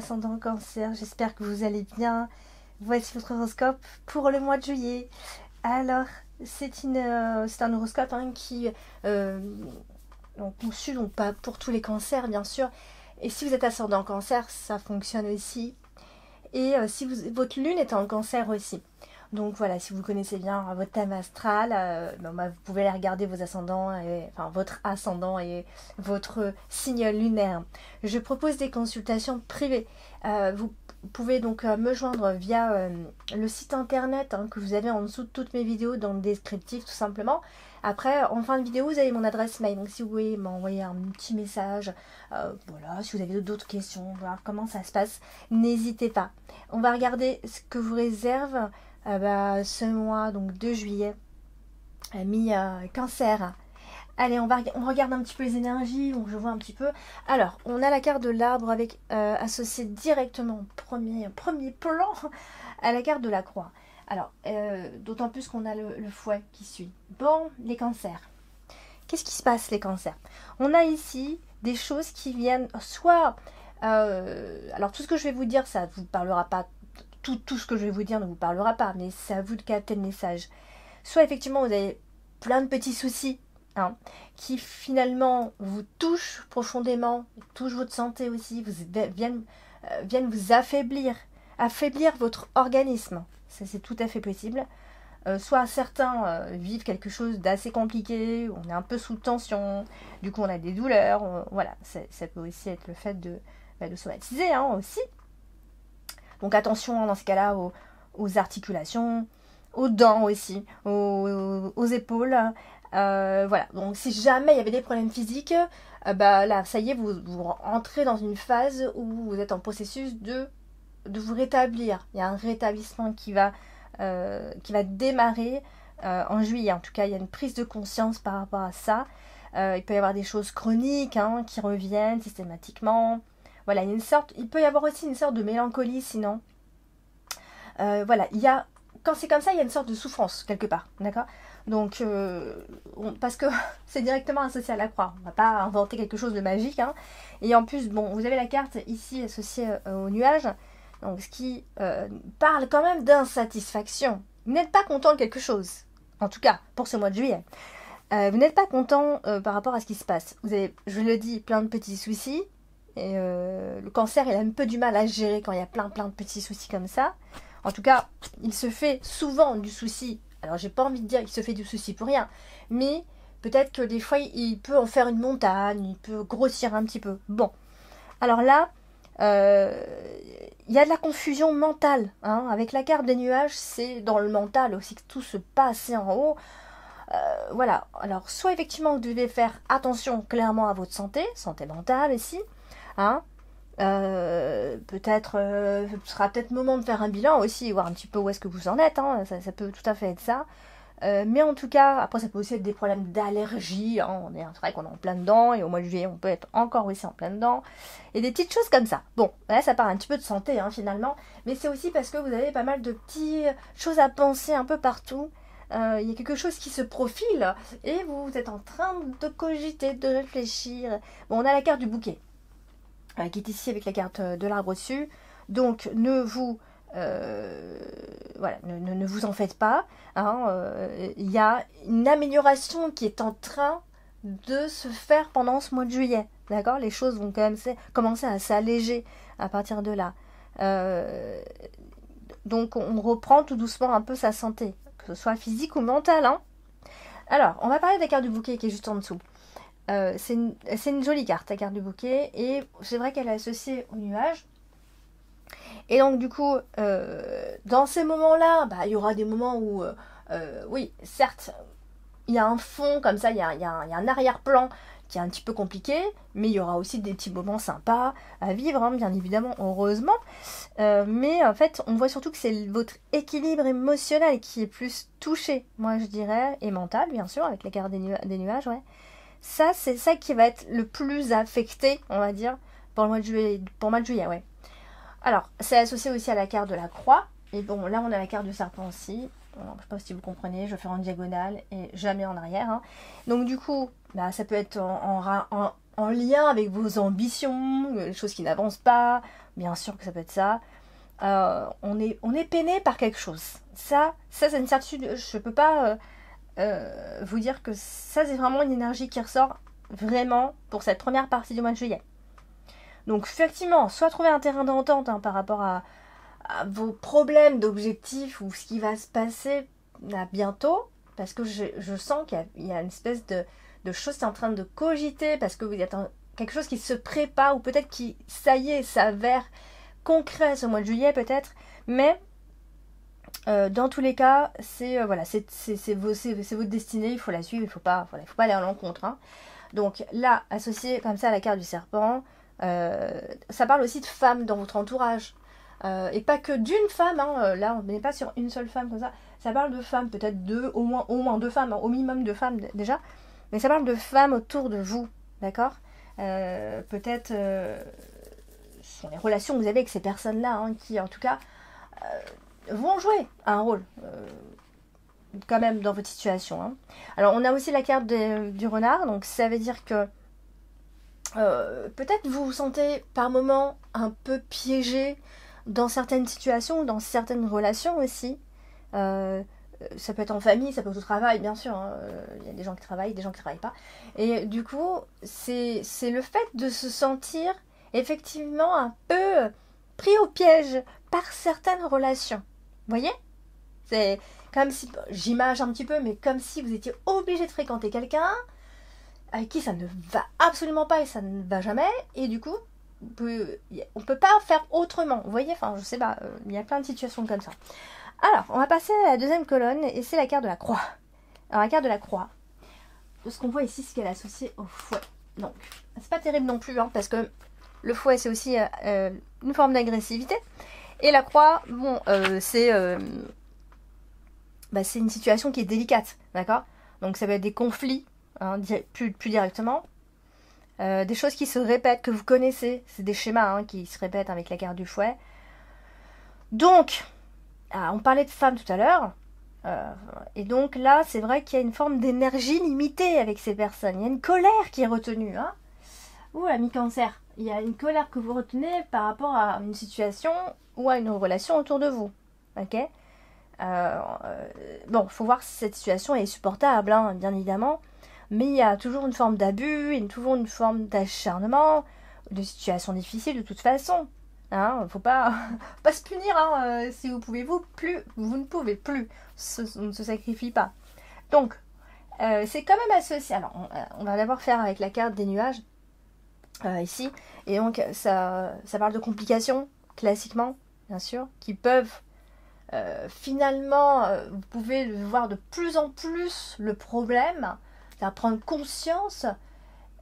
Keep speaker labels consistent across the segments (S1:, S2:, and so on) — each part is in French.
S1: ascendant Cancer, j'espère que vous allez bien. Voici votre horoscope pour le mois de juillet. Alors, c'est un horoscope qui donc conçu, donc pas pour tous les cancers bien sûr. Et si vous êtes ascendant Cancer, ça fonctionne aussi. Et si votre lune est en Cancer aussi. Donc voilà, si vous connaissez bien votre thème astral, vous pouvez aller regarder vos ascendants, votre ascendant et votre signe lunaire. Je propose des consultations privées. Vous pouvez donc me joindre via le site internet que vous avez en dessous de toutes mes vidéos dans le descriptif tout simplement. Après, en fin de vidéo, vous avez mon adresse mail. Donc si vous voulez m'envoyer un petit message, voilà, si vous avez d'autres questions, voir comment ça se passe, n'hésitez pas. On va regarder ce que vous réserve ce mois donc de juillet, mi-cancer. Allez, on regarde un petit peu les énergies, donc je vois un petit peu. Alors, on a la carte de l'arbre avec associée directement premier plan à la carte de la croix. Alors, d'autant plus qu'on a le fouet qui suit. Bon, les cancers. Qu'est-ce qui se passe, les cancers? On a ici des choses qui viennent soit... alors, tout ce que je vais vous dire, ça ne vous parlera pas. Tout ce que je vais vous dire ne vous parlera pas, mais c'est à vous de capter le message. Soit, effectivement, vous avez plein de petits soucis qui finalement vous touchent profondément, touchent votre santé aussi, viennent vous affaiblir votre organisme. Ça, c'est tout à fait possible. Soit certains vivent quelque chose d'assez compliqué, on est un peu sous tension, du coup on a des douleurs, voilà, ça peut aussi être le fait de somatiser aussi. Donc attention dans ce cas-là aux articulations, aux dents aussi, aux épaules. Voilà, donc si jamais il y avait des problèmes physiques, là, ça y est, vous rentrez dans une phase où vous êtes en processus de vous rétablir. Il y a un rétablissement qui va démarrer en juillet. En tout cas, il y a une prise de conscience par rapport à ça. Il peut y avoir des choses chroniques qui reviennent systématiquement. Voilà, il peut y avoir aussi une sorte de mélancolie sinon. Voilà, quand c'est comme ça, il y a une sorte de souffrance quelque part, d'accord? Donc, parce que c'est directement associé à la croix. On ne va pas inventer quelque chose de magique. Et en plus, bon, vous avez la carte ici associée au nuage. Donc, ce qui parle quand même d'insatisfaction. Vous n'êtes pas content de quelque chose. En tout cas, pour ce mois de juillet. Vous n'êtes pas content par rapport à ce qui se passe. Vous avez, je le dis, plein de petits soucis. Et le cancer, il a un peu du mal à gérer quand il y a plein de petits soucis comme ça. En tout cas, il se fait souvent du souci. Alors, j'ai pas envie de dire qu'il se fait du souci pour rien. Mais peut-être que des fois, il peut en faire une montagne. Il peut grossir un petit peu. Bon. Alors là, il y a de la confusion mentale. Avec la carte des nuages, c'est dans le mental aussi que tout se passe en haut. Voilà. Alors, soit effectivement, vous devez faire attention clairement à votre santé mentale ici. Peut-être ce sera peut-être le moment de faire un bilan aussi, voir un petit peu où est-ce que vous en êtes, ça peut tout à fait être ça. Mais en tout cas, après ça peut aussi être des problèmes d'allergie, c'est vrai qu'on est en plein dedans, et au mois de juillet on peut être encore aussi en plein dedans, et des petites choses comme ça. Bon, là ça parle un petit peu de santé finalement, mais c'est aussi parce que vous avez pas mal de petites choses à penser un peu partout. Il y a quelque chose qui se profile, et vous êtes en train de cogiter, de réfléchir. Bon, on a la carte du bouquet. Qui est ici avec la carte de l'arbre dessus. Donc ne vous en faites pas. Il y a une amélioration qui est en train de se faire pendant ce mois de juillet. D'accord? Les choses vont quand même commencer à s'alléger à partir de là. Donc on reprend tout doucement un peu sa santé, que ce soit physique ou mentale. Alors, on va parler de la carte du bouquet qui est juste en dessous. C'est une jolie carte, la carte du bouquet, et c'est vrai qu'elle est associée au nuage. Et donc du coup, dans ces moments-là, il y aura des moments où, oui, certes, il y a un fond comme ça, il y a un arrière-plan qui est un petit peu compliqué, mais il y aura aussi des petits moments sympas à vivre, bien évidemment, heureusement. Mais en fait, on voit surtout que c'est votre équilibre émotionnel qui est plus touché, moi je dirais, et mental, bien sûr, avec la carte des nuages, ouais. Ça, c'est ça qui va être le plus affecté, on va dire, pour le mois de juillet, ouais. Alors, c'est associé aussi à la carte de la croix. Et bon, là, on a la carte du serpent aussi. Alors, je ne sais pas si vous comprenez, je vais faire en diagonale et jamais en arrière. Donc, du coup, ça peut être en en lien avec vos ambitions, les choses qui n'avancent pas, bien sûr que ça peut être ça. On est peiné par quelque chose. Ça c'est une certitude. Je ne peux pas vous dire que ça, c'est vraiment une énergie qui ressort vraiment pour cette première partie du mois de juillet. Donc effectivement, soit trouver un terrain d'entente par rapport à vos problèmes d'objectifs ou ce qui va se passer à bientôt, parce que je sens qu'il y a une espèce de chose qui est en train de cogiter, parce que vous êtes quelque chose qui se prépare, ou peut-être qui, ça y est, s'avère concret ce mois de juillet peut-être, mais dans tous les cas, c'est votre destinée, il faut la suivre, il faut pas aller à l'encontre. Hein. Donc là, associé comme ça à la carte du serpent, ça parle aussi de femmes dans votre entourage. Et pas que d'une femme, hein. Là on n'est pas sur une seule femme comme ça, ça parle de femmes, peut-être deux, au moins deux femmes, hein, au minimum deux femmes déjà, mais ça parle de femmes autour de vous, d'accord. Peut-être ce sont les relations que vous avez avec ces personnes-là, hein, qui en tout cas vont jouer un rôle quand même dans votre situation. Hein. Alors on a aussi la carte du renard, donc ça veut dire que peut-être vous vous sentez par moments un peu piégé dans certaines situations, dans certaines relations aussi. Ça peut être en famille, ça peut être au travail, bien sûr. Hein. Il y a des gens qui travaillent, des gens qui ne travaillent pas. Et du coup, c'est le fait de se sentir effectivement un peu pris au piège par certaines relations. Vous voyez? C'est comme si, j'image un petit peu, mais comme si vous étiez obligé de fréquenter quelqu'un avec qui ça ne va absolument pas et ça ne va jamais. Et du coup, on peut pas faire autrement. Vous voyez? Enfin, je sais pas, il y a plein de situations comme ça. Alors, on va passer à la deuxième colonne, et c'est la carte de la croix. Alors, la carte de la croix, ce qu'on voit ici, c'est qu'elle est associée au fouet. Donc, c'est pas terrible non plus, hein, parce que le fouet, c'est aussi une forme d'agressivité. Et la croix, bon, c'est une situation qui est délicate, d'accord? Donc, ça va être des conflits, hein, plus directement. Des choses qui se répètent, que vous connaissez. C'est des schémas, hein, qui se répètent avec la carte du fouet. Donc, on parlait de femmes tout à l'heure. Et donc là, c'est vrai qu'il y a une forme d'énergie limitée avec ces personnes. Il y a une colère qui est retenue. Hein. Ouh, ami Cancer. Il y a une colère que vous retenez par rapport à une situation ou à une relation autour de vous. Ok. Bon, il faut voir si cette situation est supportable, hein, bien évidemment. Mais il y a toujours une forme d'abus, et toujours une forme d'acharnement, de situation difficile de toute façon. Hein, faut pas se punir, hein, si vous ne pouvez plus, on ne se sacrifie pas. Donc, c'est quand même associé. Alors, on va d'abord faire avec la carte des nuages, ici. Et donc, ça parle de complications, classiquement, bien sûr, qui peuvent, finalement, vous pouvez voir de plus en plus le problème, c'est-à-dire prendre conscience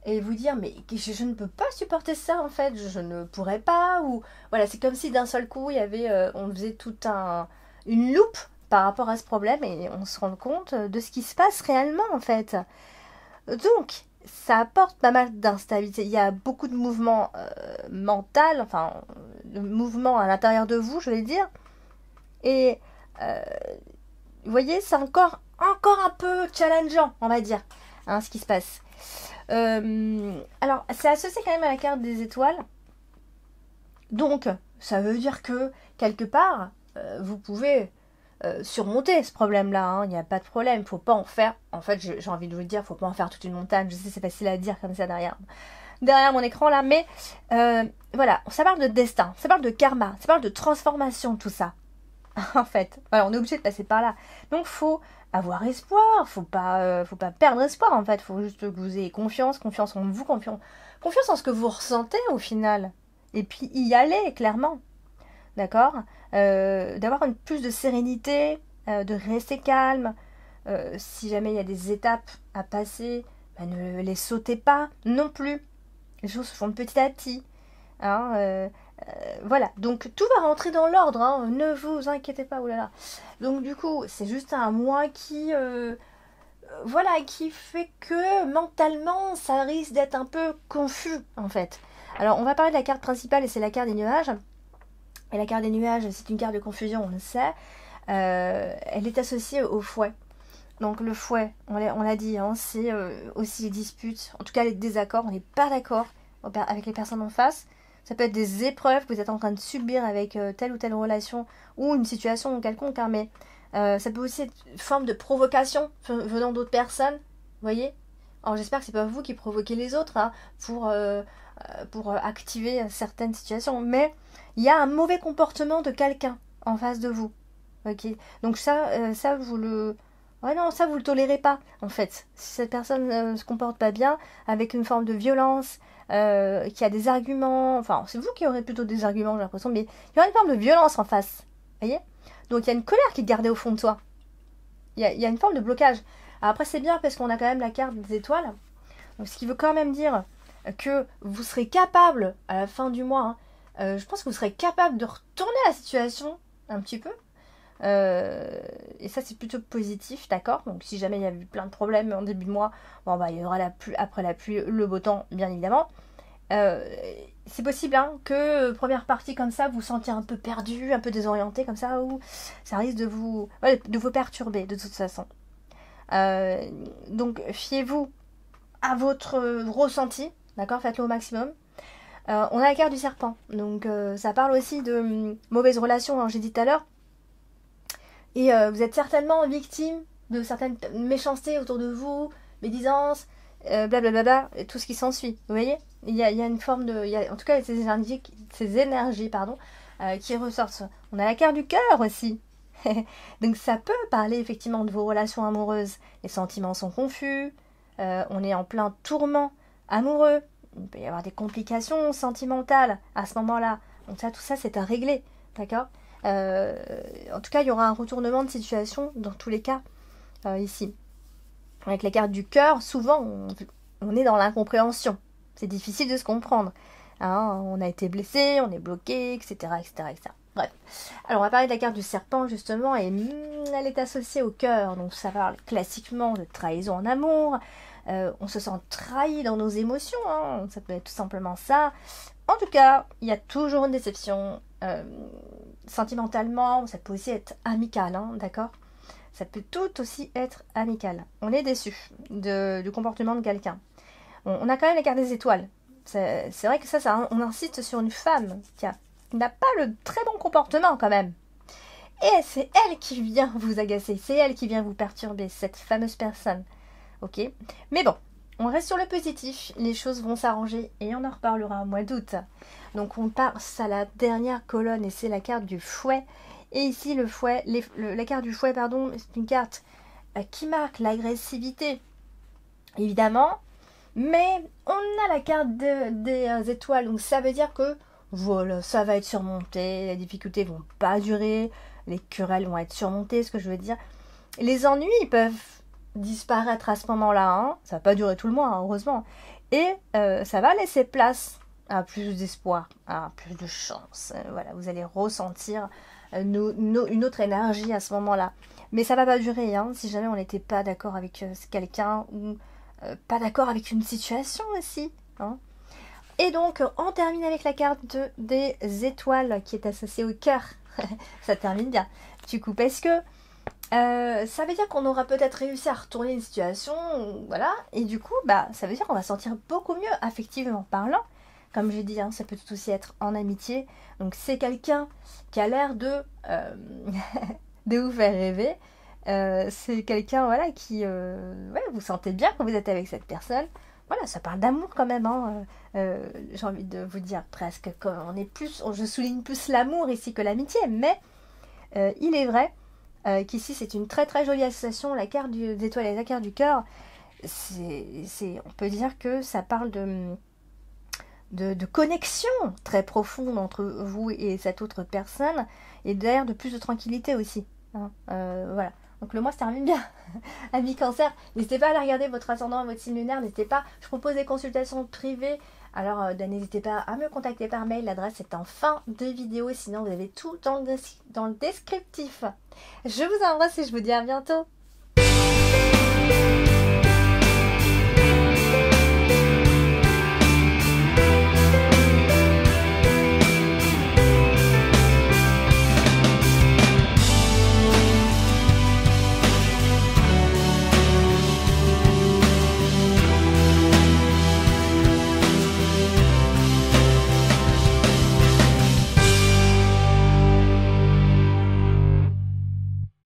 S1: et vous dire mais je ne peux pas supporter ça en fait, je ne pourrais pas, ou voilà, c'est comme si d'un seul coup il y avait on faisait toute une loupe par rapport à ce problème et on se rend compte de ce qui se passe réellement en fait. Donc ça apporte pas mal d'instabilité, il y a beaucoup de mouvements mentaux, enfin de mouvements à l'intérieur de vous, je vais dire, et vous voyez, c'est encore un peu challengeant, on va dire, hein, ce qui se passe. Alors, c'est associé quand même à la carte des étoiles. Donc, ça veut dire que, quelque part, vous pouvez surmonter ce problème-là. Hein. Il n'y a pas de problème. Faut pas en faire... En fait, j'ai envie de vous dire, faut pas en faire toute une montagne. Je sais, c'est facile à dire comme ça derrière mon écran, là. Mais, voilà, ça parle de destin. Ça parle de karma. Ça parle de transformation, tout ça. En fait, voilà, on est obligé de passer par là. Donc, faut avoir espoir, faut pas perdre espoir en fait, faut juste que vous ayez confiance en vous, confiance en ce que vous ressentez au final, et puis y aller clairement, d'accord, d'avoir plus de sérénité, de rester calme, si jamais il y a des étapes à passer, ne les sautez pas non plus, les choses se font petit à petit, hein, voilà, donc tout va rentrer dans l'ordre, hein, ne vous inquiétez pas, oulala. Donc du coup, c'est juste un mois qui fait que mentalement, ça risque d'être un peu confus, en fait. Alors, on va parler de la carte principale, et c'est la carte des nuages. Et la carte des nuages, c'est une carte de confusion, on le sait. Elle est associée au fouet. Donc le fouet, on l'a dit, hein, c'est aussi les disputes, en tout cas les désaccords, on n'est pas d'accord avec les personnes en face. Ça peut être des épreuves que vous êtes en train de subir avec telle ou telle relation ou une situation quelconque, hein, mais ça peut aussi être une forme de provocation venant d'autres personnes, vous voyez. Alors j'espère que c'est pas vous qui provoquez les autres hein, pour activer certaines situations, mais il y a un mauvais comportement de quelqu'un en face de vous, ok. Donc ça vous le... Ouais non, ça vous le tolérez pas, en fait. Si cette personne se comporte pas bien, avec une forme de violence, qui a des arguments, enfin c'est vous qui aurez plutôt des arguments j'ai l'impression, mais il y aura une forme de violence en face, vous voyez. Donc il y a une colère qui est gardée au fond de toi. Il y a une forme de blocage. Alors après c'est bien parce qu'on a quand même la carte des étoiles, donc ce qui veut quand même dire que vous serez capable, à la fin du mois, hein, je pense que vous serez capable de retourner la situation un petit peu. Et ça c'est plutôt positif, d'accord. Donc si jamais il y a eu plein de problèmes en début de mois, bon bah il y aura la pluie, après la pluie le beau temps bien évidemment. C'est possible hein, que première partie comme ça vous sentiez un peu perdu, un peu désorienté comme ça, ou ça risque de vous perturber de toute façon. Donc fiez-vous à votre ressenti, d'accord, faites-le au maximum. On a la carte du serpent, donc ça parle aussi de mauvaises relations, hein, j'ai dit tout à l'heure. Et vous êtes certainement victime de certaines méchancetés autour de vous, médisance, blablabla, et tout ce qui s'ensuit. Vous voyez, il y a une forme de... en tout cas, ces énergies qui ressortent. On a la carte du cœur aussi. Donc ça peut parler effectivement de vos relations amoureuses. Les sentiments sont confus, on est en plein tourment amoureux. Il peut y avoir des complications sentimentales à ce moment-là. Donc ça, tout ça, c'est à régler, d'accord. En tout cas, il y aura un retournement de situation dans tous les cas ici. Avec la carte du cœur, souvent, on est dans l'incompréhension. C'est difficile de se comprendre. Hein, on a été blessé, on est bloqué, etc., etc., etc. Bref. Alors, on va parler de la carte du serpent, justement, et elle est associée au cœur. Donc, ça parle classiquement de trahison en amour. On se sent trahi dans nos émotions. Hein, ça peut être tout simplement ça. En tout cas, il y a toujours une déception. Sentimentalement, ça peut aussi être amical, hein, d'accord. Ça peut tout aussi être amical. On est déçu du comportement de quelqu'un. On a quand même la carte des étoiles. C'est vrai que ça, on insiste sur une femme qui n'a pas le très bon comportement quand même. Et c'est elle qui vient vous agacer, c'est elle qui vient vous perturber, cette fameuse personne. Ok. Mais bon, on reste sur le positif, les choses vont s'arranger et on en reparlera au mois d'août. Donc on passe à la dernière colonne et c'est la carte du fouet. Et ici le fouet, la carte du fouet, pardon, c'est une carte qui marque l'agressivité, évidemment. Mais on a la carte des étoiles, donc ça veut dire que voilà, ça va être surmonté, les difficultés vont pas durer, les querelles vont être surmontées, ce que je veux dire. Les ennuis peuvent disparaître à ce moment-là, hein. Ça va pas durer tout le mois, hein, heureusement. Et ça va laisser place à plus d'espoir, à plus de chance. Voilà, vous allez ressentir une autre énergie à ce moment-là. Mais ça va pas durer, hein, si jamais on n'était pas d'accord avec quelqu'un ou pas d'accord avec une situation aussi. Hein. Et donc, on termine avec la carte des étoiles qui est associée au cœur. Ça termine bien. Du coup, parce que ça veut dire qu'on aura peut-être réussi à retourner une situation, voilà, et du coup, bah, ça veut dire qu'on va sentir beaucoup mieux affectivement parlant. Comme j'ai dit, hein, ça peut tout aussi être en amitié. Donc c'est quelqu'un qui a l'air de vous faire rêver. C'est quelqu'un, voilà, qui vous sentez bien quand vous êtes avec cette personne. Voilà, ça parle d'amour quand même. Hein. J'ai envie de vous dire presque qu'on est plus, je souligne plus l'amour ici que l'amitié, mais il est vrai qu'ici c'est une très très jolie association. La carte des étoiles et la carte du cœur, on peut dire que ça parle de connexion très profonde entre vous et cette autre personne, et d'ailleurs de plus de tranquillité aussi. Hein. Voilà. Donc le mois se termine bien. Amis Cancer, n'hésitez pas à aller regarder votre ascendant et votre signe lunaire, n'hésitez pas, je propose des consultations privées, alors n'hésitez pas à me contacter par mail, l'adresse est en fin de vidéo, sinon vous avez tout dans le descriptif. Je vous embrasse et je vous dis à bientôt.